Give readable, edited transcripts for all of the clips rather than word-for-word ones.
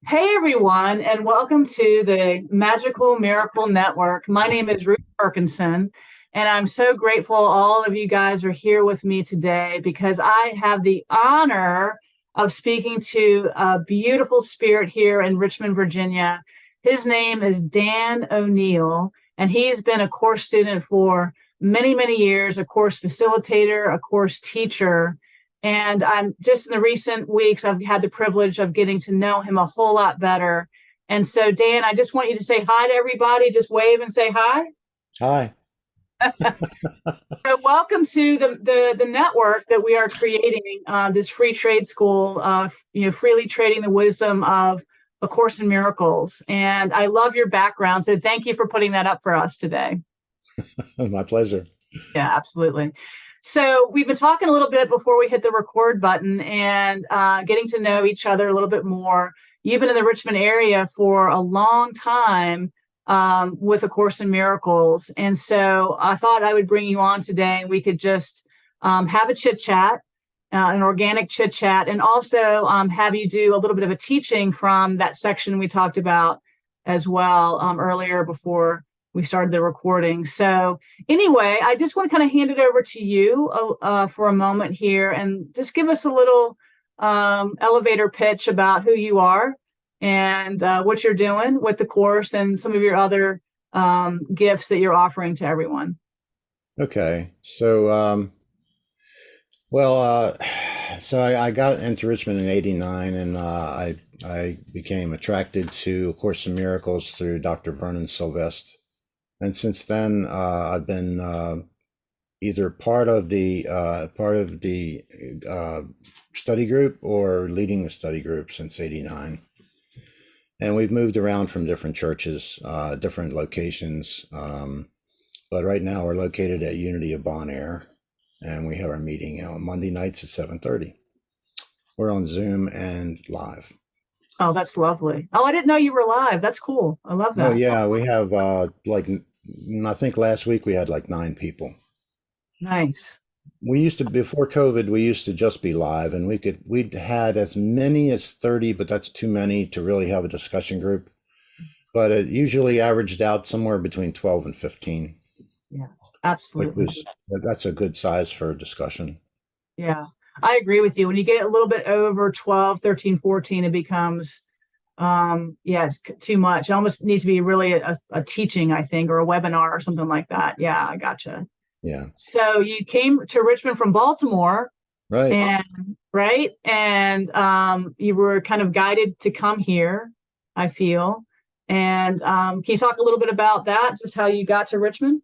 Hey everyone, and welcome to the Magical Miracle Network. My name is Ruth Perkinson, and I'm so grateful all of you guys are here with me today because I have the honor of speaking to a beautiful spirit here in Richmond, Virginia. His name is Dan O'Neill, and he's been a course student for many, many years, a course facilitator, a course teacher. And I'm just in the recent weeks, I've had the privilege of getting to know him a whole lot better. And so, Dan, I just want you to say hi to everybody. Just wave and say hi. Hi. So, welcome to the network that we are creating. This free trade school. Freely trading the wisdom of A Course in Miracles. And I love your background. So, thank you for putting that up for us today. My pleasure. Yeah, absolutely. So we've been talking a little bit before we hit the record button and getting to know each other a little bit more. You've been in the Richmond area for a long time with A Course in Miracles. And so I thought I would bring you on today and we could just have a chit chat, an organic chit chat, and also have you do a little bit of a teaching from that section we talked about as well earlier before we started the recording. So anyway, I just want to kind of hand it over to you for a moment here and just give us a little elevator pitch about who you are and what you're doing with the course and some of your other gifts that you're offering to everyone. Okay. Well, I got into Richmond in '89, and I became attracted to A Course in Miracles through Dr. Vernon Sylvester. And since then, I've been either part of the study group or leading the study group since '89. And we've moved around from different churches, different locations. But right now we're located at Unity of Bon Air, and we have our meeting on Monday nights at 7:30. We're on Zoom and live. Oh, that's lovely. Oh, I didn't know you were live. That's cool. I love Oh that. yeah, we have I think last week we had like 9 people. Nice. We used to, before COVID, we used to just be live, and we'd had as many as 30, but that's too many to really have a discussion group. But it usually averaged out somewhere between 12 and 15, Yeah, which absolutely. was that's a good size for a discussion. Yeah, I agree with you. When you get a little bit over 12, 13, 14, it becomes, yeah, it's too much. It almost needs to be really a teaching, I think, or a webinar or something like that. Yeah, I gotcha. Yeah. So you came to Richmond from Baltimore, Right. and right, and you were kind of guided to come here, I feel. And can you talk a little bit about that, just how you got to Richmond?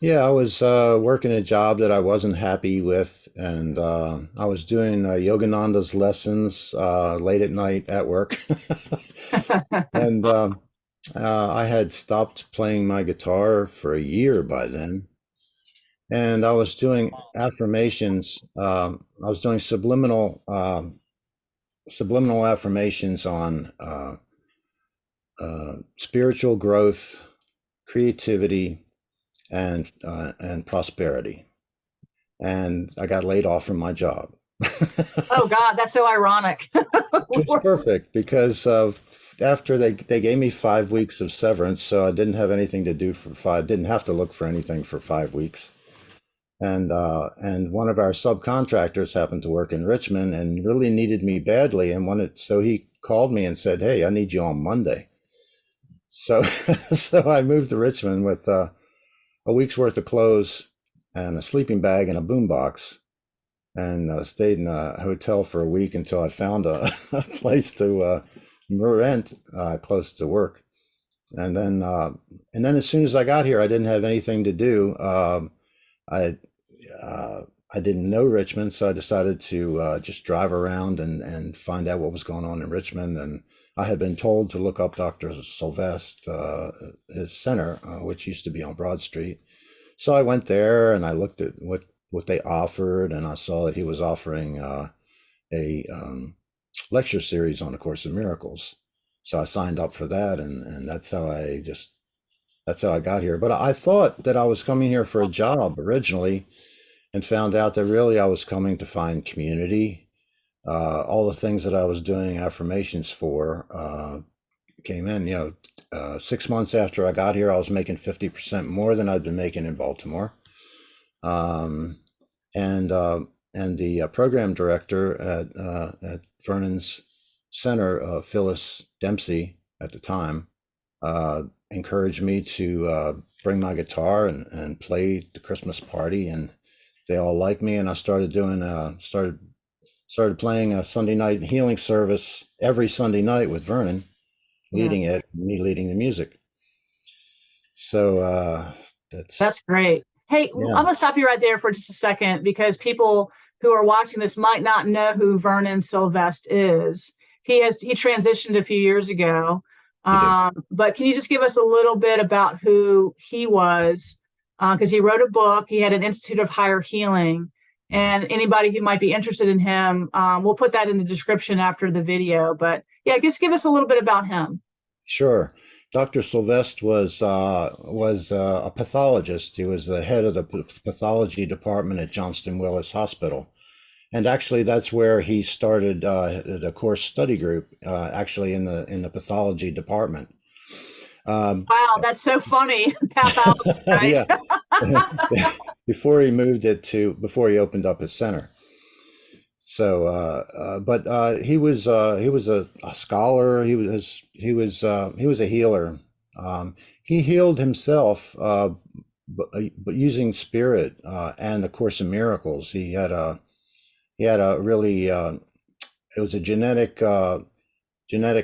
Yeah, I was working a job that I wasn't happy with, and I was doing Yogananda's lessons late at night at work. And I had stopped playing my guitar for a year by then, and I was doing affirmations. I was doing subliminal affirmations on spiritual growth, creativity, and prosperity. And I got laid off from my job. Oh God, that's so ironic. Just perfect because after they gave me 5 weeks of severance, so I didn't have anything to do for five, didn't have to look for anything for 5 weeks. And one of our subcontractors happened to work in Richmond and really needed me badly and wanted, so he called me and said, "Hey, I need you on Monday." So so I moved to Richmond with a week's worth of clothes and a sleeping bag and a boombox, and stayed in a hotel for a week until I found a place to rent close to work. And then as soon as I got here, I didn't have anything to do. I I didn't know Richmond, so I decided to just drive around and find out what was going on in Richmond. And I had been told to look up Dr. Sylvester, his center, which used to be on Broad Street. So I went there and I looked at what they offered, and I saw that he was offering a lecture series on A Course in Miracles. So I signed up for that, and that's how I got here. But I thought that I was coming here for a job originally, and found out that really I was coming to find community, all the things that I was doing affirmations for came in. 6 months after I got here, I was making 50% more than I'd been making in Baltimore. Um, and and the program director at Vernon's Center, Phyllis Dempsey, at the time, encouraged me to bring my guitar and play the Christmas party, and they all liked me, and I started doing started playing a Sunday night healing service every Sunday night with Vernon Yeah. leading it, and me leading the music. So That's great. Hey, yeah, I'm gonna stop you right there for just a second because people who are watching this might not know who Vernon Sylvester is. He transitioned a few years ago. he did. But can you just give us a little bit about who he was? Because he wrote a book. He had an Institute of Higher Healing, and anybody who might be interested in him, we'll put that in the description after the video. But yeah, just give us a little bit about him. Sure. Dr. Sylvester was a pathologist. He was the head of the pathology department at Johnston Willis Hospital. And actually, that's where he started the course study group, actually in the pathology department. Wow, that's so funny. Pathology, right? Yeah, before he opened up his center. So, but he was a scholar. He was a healer. He healed himself, but using spirit and the Course in Miracles. He had a really it was a genetic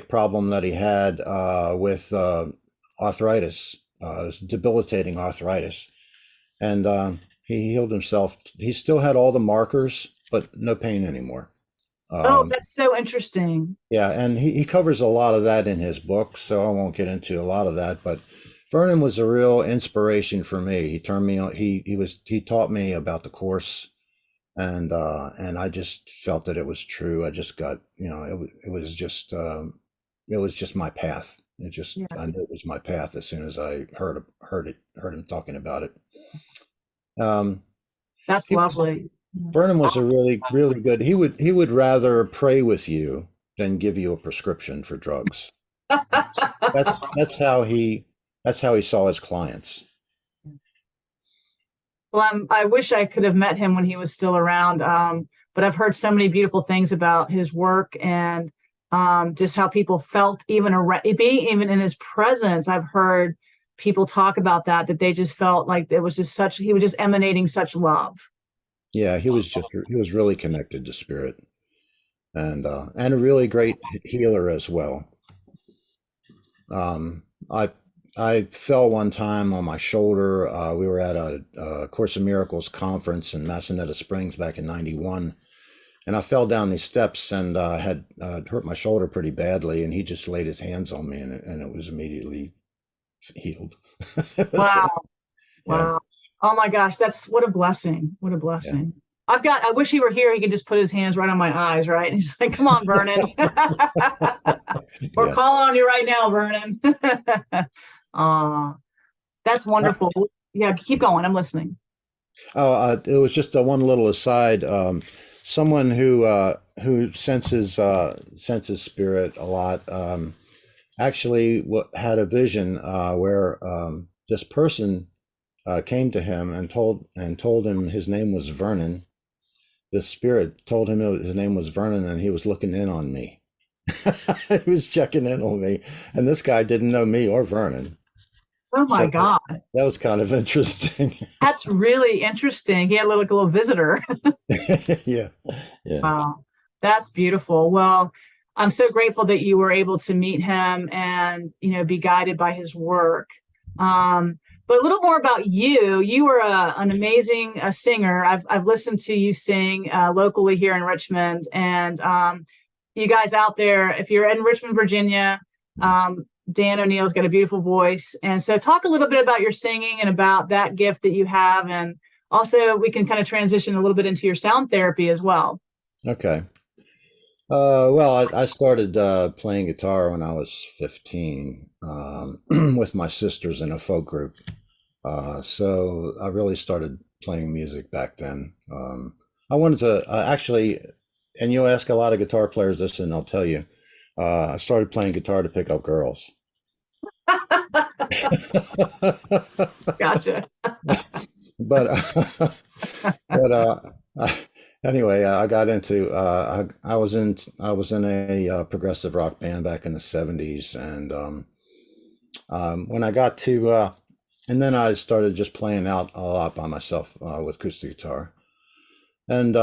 problem that he had with arthritis. It was debilitating arthritis, and he healed himself. He still had all the markers, but no pain anymore. Oh, Um, that's so interesting. yeah, and he covers a lot of that in his book, so I won't get into a lot of that. But Vernon was a real inspiration for me. He turned me on. He taught me about the course, and I just felt that it was true. I just got, it was just my path. Yeah, I knew it was my path as soon as I heard him talking about it. Um, that's he lovely. Yeah. Burnham was a really good. He would rather pray with you than give you a prescription for drugs. That's that's how he that's how he saw his clients. Well, I wish I could have met him when he was still around. But I've heard so many beautiful things about his work and just how people felt being even in his presence. I've heard people talk about that they just felt like it was just he was just emanating such love. Yeah, he was really connected to spirit, and a really great healer as well. Um, I I fell one time on my shoulder. We were at a Course in Miracles conference in Massanutten Springs back in '91, and I fell down these steps and had hurt my shoulder pretty badly. And he just laid his hands on me, and it was immediately healed. So, Wow. yeah, Wow. Oh my gosh, that's what a blessing. What a yeah, blessing. I wish he were here. He could just put his hands right on my eyes, right? And he's like, come on, Vernon. We're yeah. calling on you right now, Vernon. That's wonderful. Yeah, keep going. I'm listening. Oh, it was just one little aside. Someone who senses spirit a lot. Actually had a vision where this person came to him and told him his name was Vernon. This spirit told him his name was Vernon, and he was looking in on me. He was checking in on me, and this guy didn't know me or Vernon. Oh my So God. that was kind of interesting. That's really interesting. He had a little visitor. Yeah, yeah. Wow. That's beautiful. Well, I'm so grateful that you were able to meet him and, be guided by his work. But a little more about you. You were an amazing singer. I've listened to you sing locally here in Richmond. And you guys out there, if you're in Richmond, Virginia, Dan O'Neill's got a beautiful voice. And so talk a little bit about your singing and about that gift that you have. And also we can kind of transition a little bit into your sound therapy as well. Okay. Well, I started playing guitar when I was 15 with my sisters in a folk group. So I really started playing music back then. I wanted to actually. and you'll ask a lot of guitar players this, and they'll tell you, I started playing guitar to pick up girls. Gotcha. But but anyway, I got into I was in a progressive rock band back in the '70s, and when I got to and then I started just playing out a lot by myself with acoustic guitar. And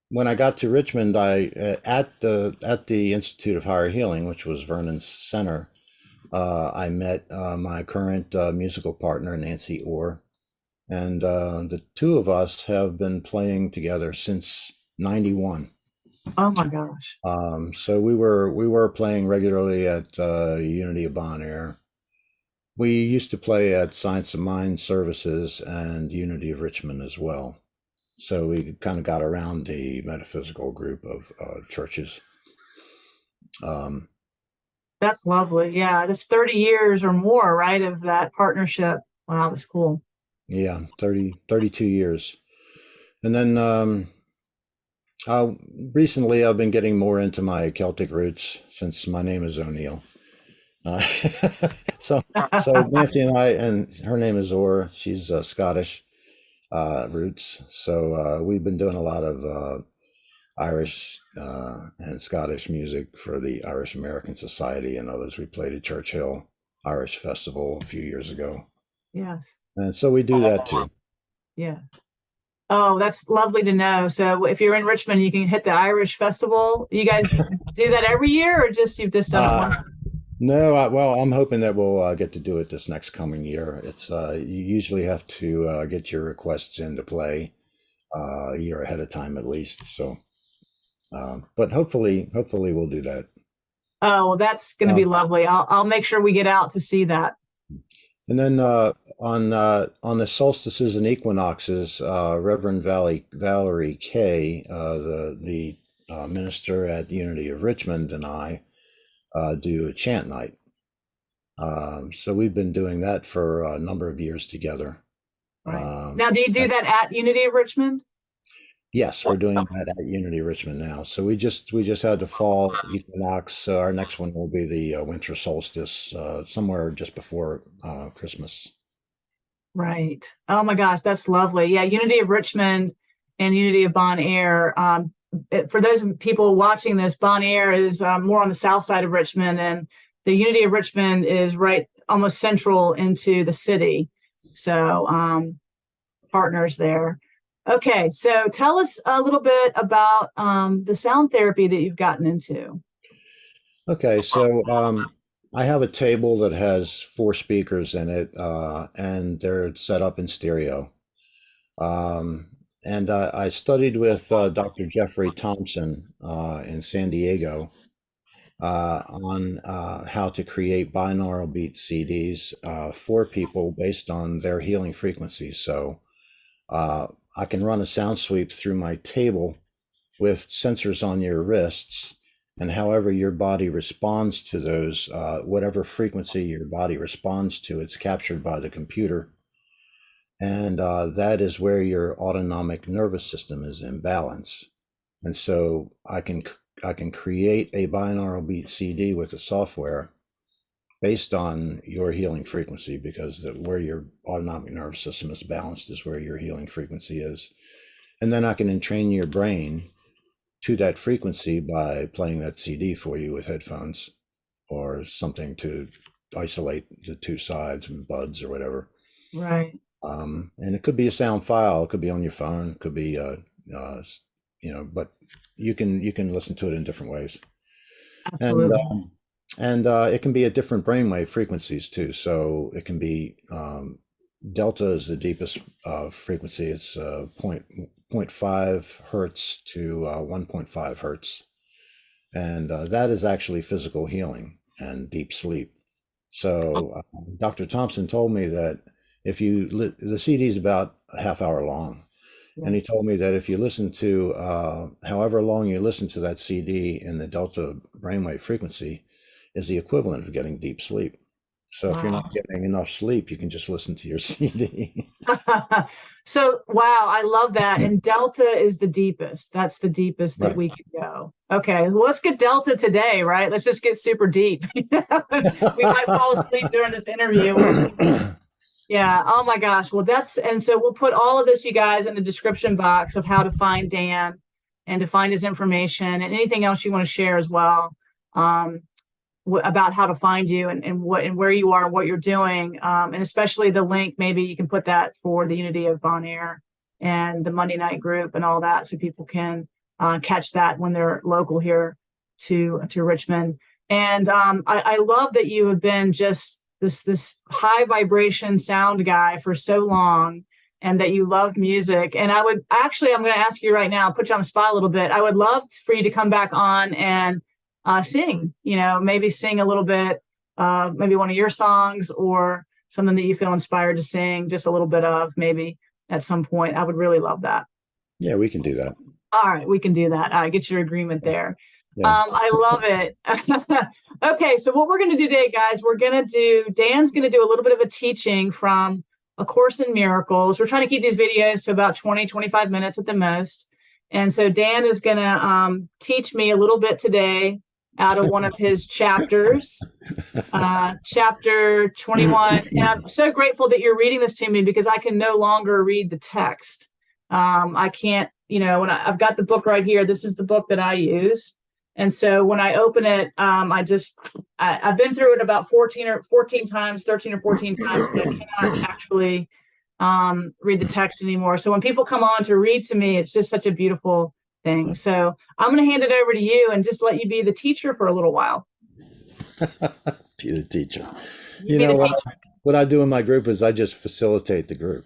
when I got to Richmond, I at the Institute of Higher Healing, which was Vernon's center, I met my current musical partner, Nancy Orr, and the two of us have been playing together since '91. Oh my gosh. So we were playing regularly at Unity of Bon Air. We used to play at Science of Mind Services and Unity of Richmond as well. So we kind of got around the metaphysical group of churches. Um, That's lovely. Yeah, that's 30 years or more, right, of that partnership. Wow, that's cool. yeah, 32 years. And then uh, recently I've been getting more into my Celtic roots since my name is O'Neill. Uh, so, so Nancy and I, and her name is Orr. She's Scottish roots. So we've been doing a lot of Irish and Scottish music for the Irish American Society and others. We played at Churchill Irish Festival a few years ago. Yes. And so we do that too. Yeah. Oh, that's lovely to know. So if you're in Richmond, you can hit the Irish Festival. You guys do that every year, or just you've just done it Uh, once? no, well, I'm hoping that we'll get to do it this next coming year. It's you usually have to get your requests in to play a year ahead of time at least. So, but hopefully we'll do that. Oh, well, that's going to be Um, lovely. I'll make sure we get out to see that. and then on the solstices and equinoxes, Reverend Valerie Kay, the minister at Unity of Richmond, and I do a chant night. So we've been doing that for a number of years together. Right. Um, Now, do you do and that at Unity of Richmond? yes, we're doing that at Unity Richmond now. So we just had the fall equinox. So our next one will be the winter solstice, somewhere just before Christmas. Right. Oh my gosh, that's lovely. Yeah, Unity of Richmond and Unity of Bon Air. For those people watching this, Bon Air is more on the south side of Richmond, and the Unity of Richmond is right almost central into the city. So partners there. Okay, so tell us a little bit about the sound therapy that you've gotten into. Okay, so I have a table that has four speakers in it, and they're set up in stereo. Um, and I studied with Dr. Jeffrey Thompson in San Diego on how to create binaural beat CDs for people based on their healing frequencies. So uh, I can run a sound sweep through my table with sensors on your wrists, and however your body responds to those, whatever frequency your body responds to, it's captured by the computer. And that is where your autonomic nervous system is in balance. And so I can create a binaural beat CD with the software based on your healing frequency, because where your autonomic nervous system is balanced is where your healing frequency is. And then I can entrain your brain to that frequency by playing that CD for you with headphones or something to isolate the two sides, buds or whatever. Right. And it could be a sound file, it could be on your phone, it could be, uh, but you can listen to it in different ways, and Absolutely. it can be at different brainwave frequencies too. So it can be delta is the deepest frequency. It's point 0.5 hertz to 1.5 hertz, and that is actually physical healing and deep sleep. So Dr. Thompson told me that if you the CD is about a half hour long, Yeah. and he told me that if you listen to however long you listen to that CD in the delta brainwave frequency, is the equivalent of getting deep sleep. So if you're Wow. not getting enough sleep, you can just listen to your CD. So, wow, I love that. And Delta is the deepest. That's the deepest that Right. we can go. Okay, well, let's get Delta today, right? Let's just get super deep. We might fall asleep during this interview. We'll see. Yeah. Oh my gosh. Well, and so we'll put all of this, you guys, in the description box of how to find Dan and to find his information and anything else you want to share as well. About how to find you and what and where you are and what you're doing, and especially the link. Maybe you can put that for the Unity of Bon Air and the Monday night group and all that, so people can catch that when they're local here to Richmond. And I love that you have been just this high vibration sound guy for so long, and that you love music. And I'm going to ask you right now, put you on the spot a little bit. I would love for you to come back on and sing, maybe sing a little bit, maybe one of your songs or something that you feel inspired to sing, just a little bit of maybe at some point. I would really love that. Yeah, we can do that. All right, we can do that. I get your agreement there. Yeah. I love it. Okay, so what we're going to do today, guys, Dan's going to do a little bit of a teaching from A Course in Miracles. We're trying to keep these videos to about 20, 25 minutes at the most. And so Dan is going to teach me a little bit today out of one of his chapters, chapter 21. And I'm so grateful that you're reading this to me, because I can no longer read the text. I can't, when I've got the book right here, this is the book that I use. And so when I open it, I've been through it about 13 or 14 times, but I cannot actually read the text anymore. So when people come on to read to me, it's just such a beautiful thing. So I'm going to hand it over to you and just let you be the teacher for a little while. Be the teacher. Teacher. What I do in my group is I just facilitate the group.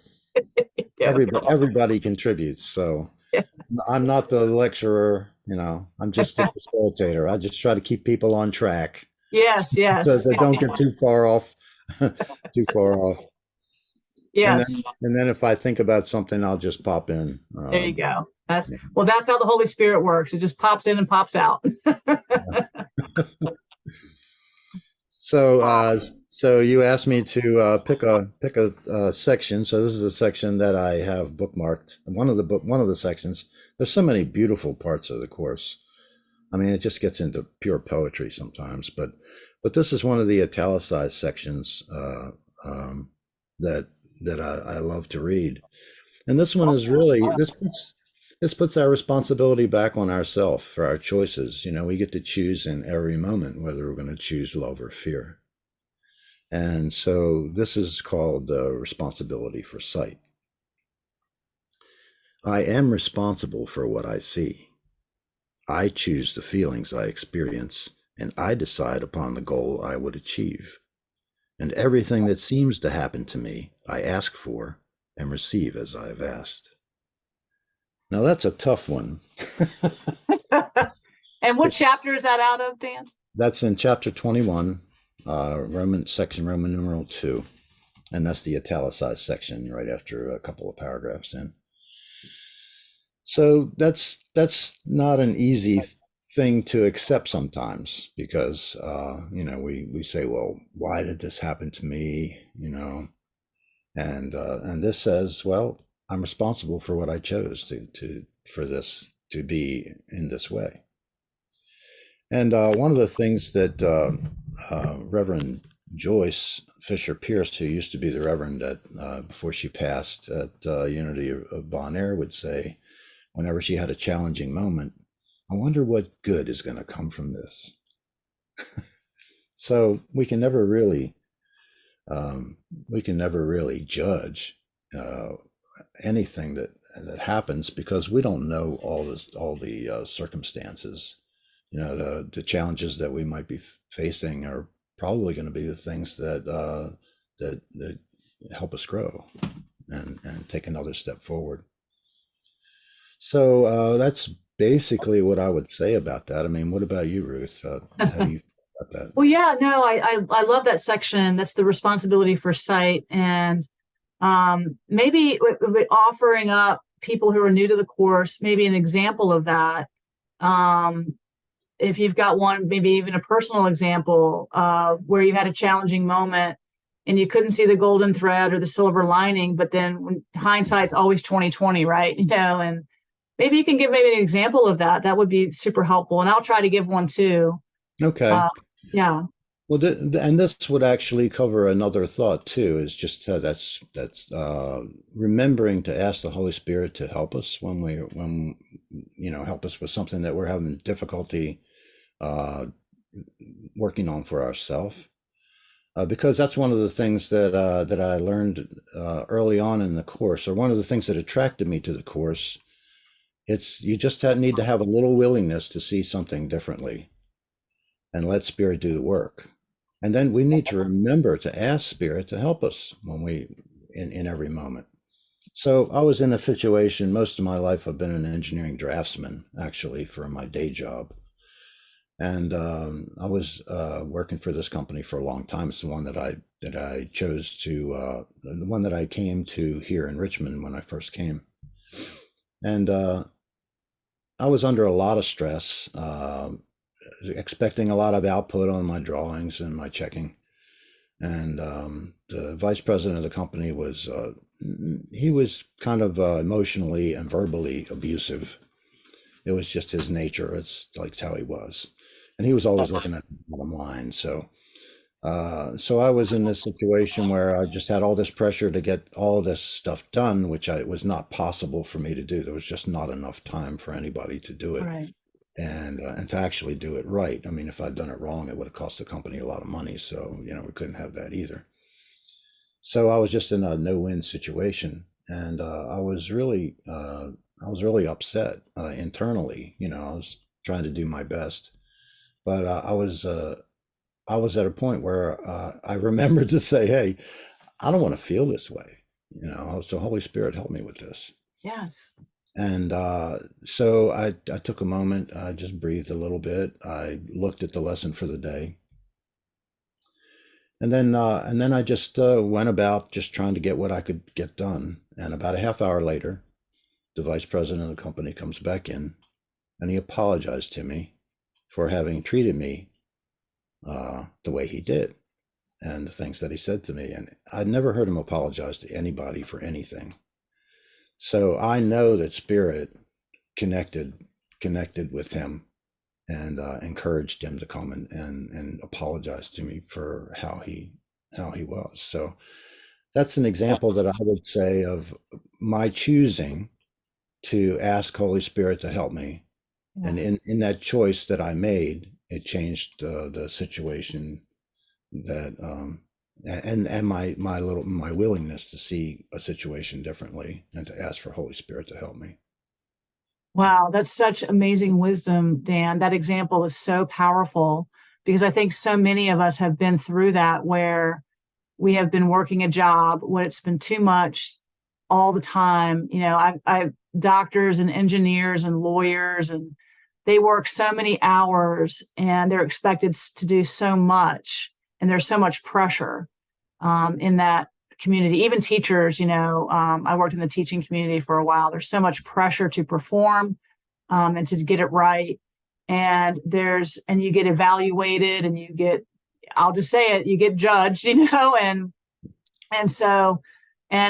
Yeah. Everybody contributes. So Yeah. I'm not the lecturer, I'm just the facilitator. I just try to keep people on track. Yes. So they don't get too far off. Yes. And then if I think about something, I'll just pop in. There you go. That's how the Holy Spirit works. It just pops in and pops out. So you asked me to pick a section. So this is a section that I have bookmarked. One of the sections. There's so many beautiful parts of the course. I mean, it just gets into pure poetry sometimes. But this is one of the italicized sections that I love to read. And this one is really this puts our responsibility back on ourselves for our choices. We get to choose in every moment whether we're going to choose love or fear. And so this is called responsibility for sight. I am responsible for what I see. I choose the feelings I experience, and I decide upon the goal I would achieve. And everything that seems to happen to me, I ask for and receive as I have asked. Now that's a tough one. And what chapter is that out of, Dan? That's in chapter 21, Roman numeral 2. And that's the italicized section right after a couple of paragraphs in. So that's not an easy thing to accept sometimes, because we say, well, why did this happen to me? And this says, well, I'm responsible for what I chose for this to be in this way. And one of the things that Reverend Joyce Fisher Pierce, who used to be the Reverend before she passed at Unity of Bon Air, would say, whenever she had a challenging moment, I wonder what good is going to come from this. So we can never really judge anything that happens, because we don't know all the circumstances. The challenges that we might be facing are probably going to be the things that help us grow and take another step forward. So that's basically what I would say about that. I mean, what about you, Ruth? How do you feel about that? Well, yeah, no, I love that section. That's the responsibility for sight, and maybe offering up people who are new to the course, maybe an example of that. if you've got one, maybe even a personal example of where you had a challenging moment and you couldn't see the golden thread or the silver lining, but then when hindsight's always 2020, right? And maybe you can give maybe an example of that. That would be super helpful. And I'll try to give one too. Okay. Yeah. Well, and this would actually cover another thought too, is just that's remembering to ask the Holy Spirit to help us when help us with something that we're having difficulty working on for ourselves. Because that's one of the things that I learned early on in the course, or one of the things that attracted me to the course. It's you just need to have a little willingness to see something differently, and let Spirit do the work. And then we need to remember to ask Spirit to help us when in every moment. So I was in a situation, most of my life I've been an engineering draftsman, actually, for my day job. And I was working for this company for a long time. It's the one that I chose to, the one that I came to here in Richmond when I first came. And I was under a lot of stress, expecting a lot of output on my drawings and my checking. And the vice president of the company he was kind of emotionally and verbally abusive. It was just his nature. It's like how he was. And he was always looking at the bottom line. So I was in this situation where I just had all this pressure to get all this stuff done, which it was not possible for me to do. There was just not enough time for anybody to do it. Right. And to actually do it right. I mean, if I'd done it wrong, it would have cost the company a lot of money. So, we couldn't have that either. So I was just in a no-win situation. And I was really upset internally. I was trying to do my best. But I was at a point where I remembered to say, hey, I don't want to feel this way. So Holy Spirit, help me with this. Yes. And so I took a moment, I just breathed a little bit. I looked at the lesson for the day. And then I just went about just trying to get what I could get done. And about a half hour later, the vice president of the company comes back in and he apologized to me for having treated me the way he did and the things that he said to me. And I'd never heard him apologize to anybody for anything. So I know that Spirit connected with him and encouraged him to come and apologize to me for how he was. So that's an example that I would say of my choosing to ask Holy Spirit to help me. Yeah. And in that choice that I made, it changed the situation that and my willingness to see a situation differently and to ask for Holy Spirit to help me. Wow, that's such amazing wisdom, Dan. That example is so powerful because I think so many of us have been through that where we have been working a job where it's been too much all the time. I doctors and engineers and lawyers, and they work so many hours and they're expected to do so much. And there's so much pressure in that community. Even teachers, I worked in the teaching community for a while. There's so much pressure to perform and to get it right. And you get evaluated and I'll just say it, you get judged, and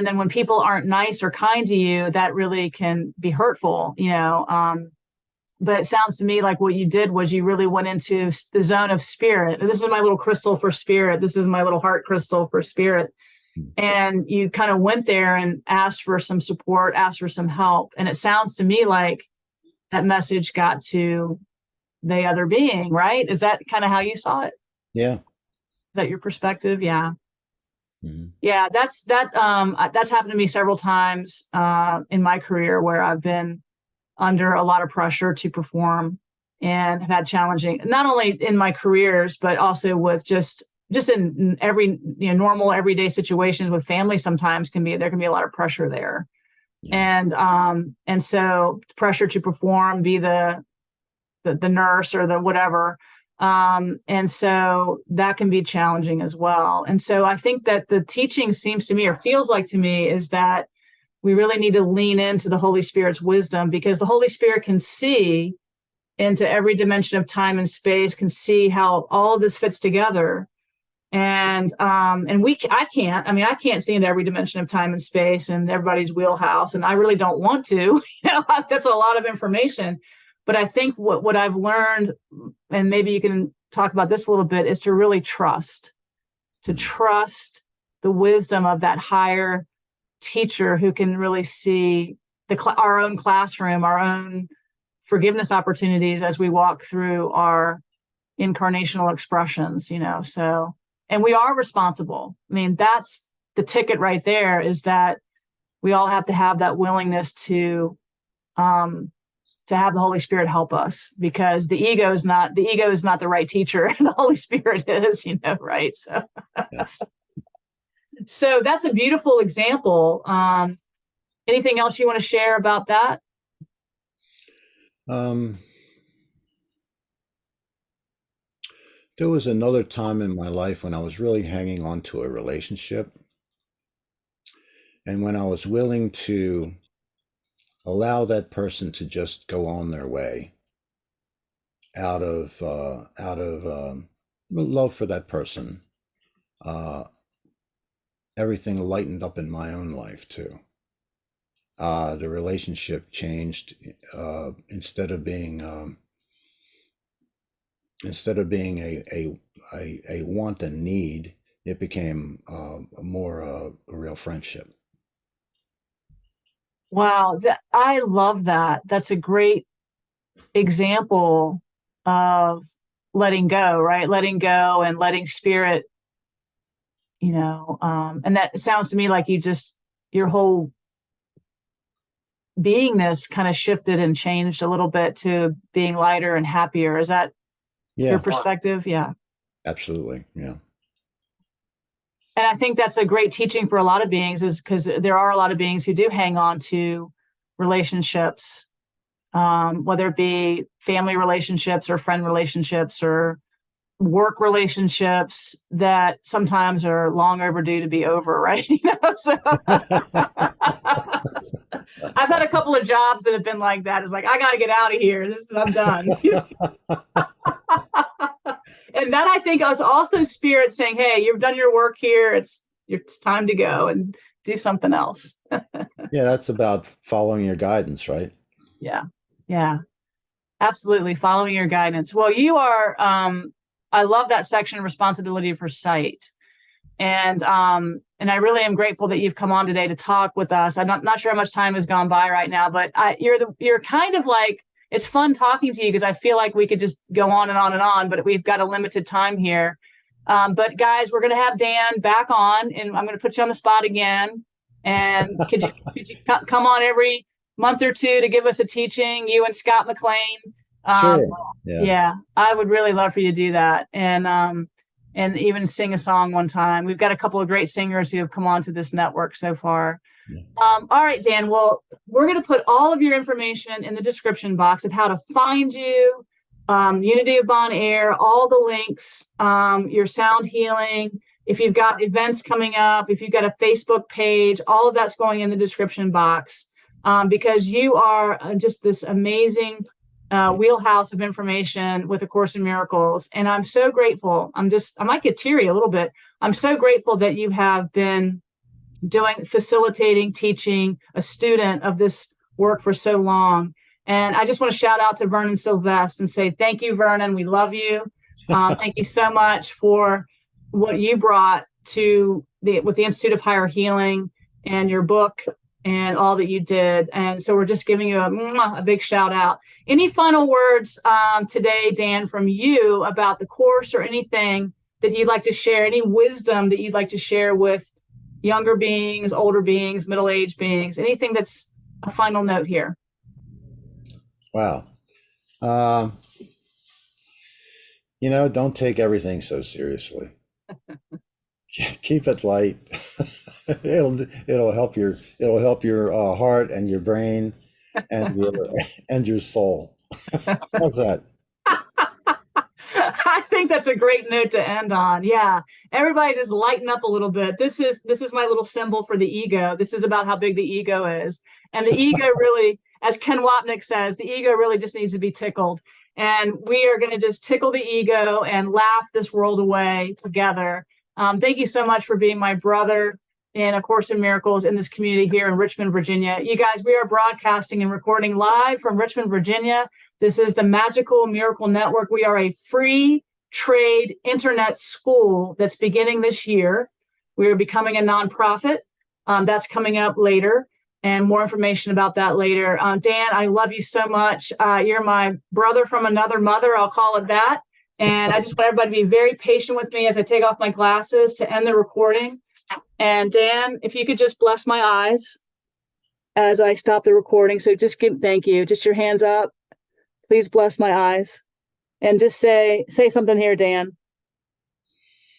then when people aren't nice or kind to you, that really can be hurtful, But it sounds to me like what you did was you really went into the zone of Spirit. This is my little crystal for Spirit. This is my little heart crystal for Spirit. And you kind of went there and asked for some support, asked for some help. And it sounds to me like that message got to the other being, right? Is that kind of how you saw it? Yeah. Is that your perspective? Yeah. Mm-hmm. Yeah, that's happened to me several times in my career where I've been under a lot of pressure to perform and have had challenging, not only in my careers, but also with just in every, normal everyday situations with family. Sometimes there can be a lot of pressure there. Yeah. And so pressure to perform, be the nurse or the whatever. And so that can be challenging as well. And so I think that the teaching seems to me, or feels like to me, is that we really need to lean into the Holy Spirit's wisdom, because the Holy Spirit can see into every dimension of time and space, can see how all of this fits together. And I can't see into every dimension of time and space and everybody's wheelhouse, and I really don't want to. That's a lot of information. But I think what I've learned, and maybe you can talk about this a little bit, is to really trust the wisdom of that higher teacher who can really see our own classroom, our own forgiveness opportunities as we walk through our incarnational expressions, so, and we are responsible. I mean, that's the ticket right there, is that we all have to have that willingness to have the Holy Spirit help us, because the ego is not the right teacher, and the Holy Spirit is, right? So, Yeah. So that's a beautiful example. Anything else you want to share about that? There was another time in my life when I was really hanging on to a relationship, and when I was willing to allow that person to just go on their way out of love for that person, everything lightened up in my own life too. The relationship changed. Instead of being a want and need, it became more a real friendship. Wow, I love that. That's a great example of letting go, right? Letting go and letting spirit, and that sounds to me like your whole beingness kind of shifted and changed a little bit to being lighter and happier. Is that your perspective? Yeah. Absolutely. Yeah. And I think that's a great teaching for a lot of beings, is because there are a lot of beings who do hang on to relationships, whether it be family relationships or friend relationships or work relationships that sometimes are long overdue to be over, right? So I've had a couple of jobs that have been like that. It's like, I got to get out of here. I'm done. And that, I think, is also spirit saying, hey, you've done your work here. It's time to go and do something else. Yeah, that's about following your guidance, right? Yeah. Yeah. Absolutely. Following your guidance. Well, you are, I love that section, responsibility for sight. And I really am grateful that you've come on today to talk with us. I'm not sure how much time has gone by right now, but you're kind of like, it's fun talking to you, because I feel like we could just go on and on and on, but we've got a limited time here. But guys, we're going to have Dan back on, and I'm going to put you on the spot again. And could you come on every month or two to give us a teaching, you and Scott McLean? Sure. Yeah, I would really love for you to do that. And even sing a song one time. We've got a couple of great singers who have come on to this network so far. Yeah. All right, Dan, well, we're going to put all of your information in the description box of how to find you, Unity of Bon Air, all the links, your sound healing. If you've got events coming up, if you've got a Facebook page, all of that's going in the description box, because you are just this amazing wheelhouse of information with A Course in Miracles. And I'm so grateful. I might get teary a little bit. I'm so grateful that you have been facilitating, teaching, a student of this work for so long. And I just want to shout out to Vernon Sylvester and say, thank you, Vernon. We love you. Thank you so much for what you brought with the Institute of Higher Healing and your book and all that you did. And so we're just giving you a big shout out. Any final words today, Dan, from you about the course, or anything that you'd like to share, any wisdom that you'd like to share with younger beings, older beings, middle-aged beings, anything that's a final note here? Wow. Don't take everything so seriously. Keep it light. It'll help your heart and your brain and your soul. How's that? I think that's a great note to end on. Yeah. Everybody just lighten up a little bit. This is my little symbol for the ego. This is about how big the ego is. And the ego really, as Ken Wapnick says, the ego really just needs to be tickled. and we are going to just tickle the ego and laugh this world away together. Thank you so much for being my brother in A Course in Miracles in this community here in Richmond, Virginia. You guys, we are broadcasting and recording live from Richmond, Virginia. This is the Magical Miracle Network. We are a free trade internet school that's beginning this year. We are becoming a nonprofit. That's coming up later, and more information about that later. Dan, I love you so much. You're my brother from another mother, I'll call it that. And I just want everybody to be very patient with me as I take off my glasses to end the recording. And Dan, if you could just bless my eyes as I stop the recording. So thank you. Just your hands up. Please bless my eyes. And just say something here, Dan.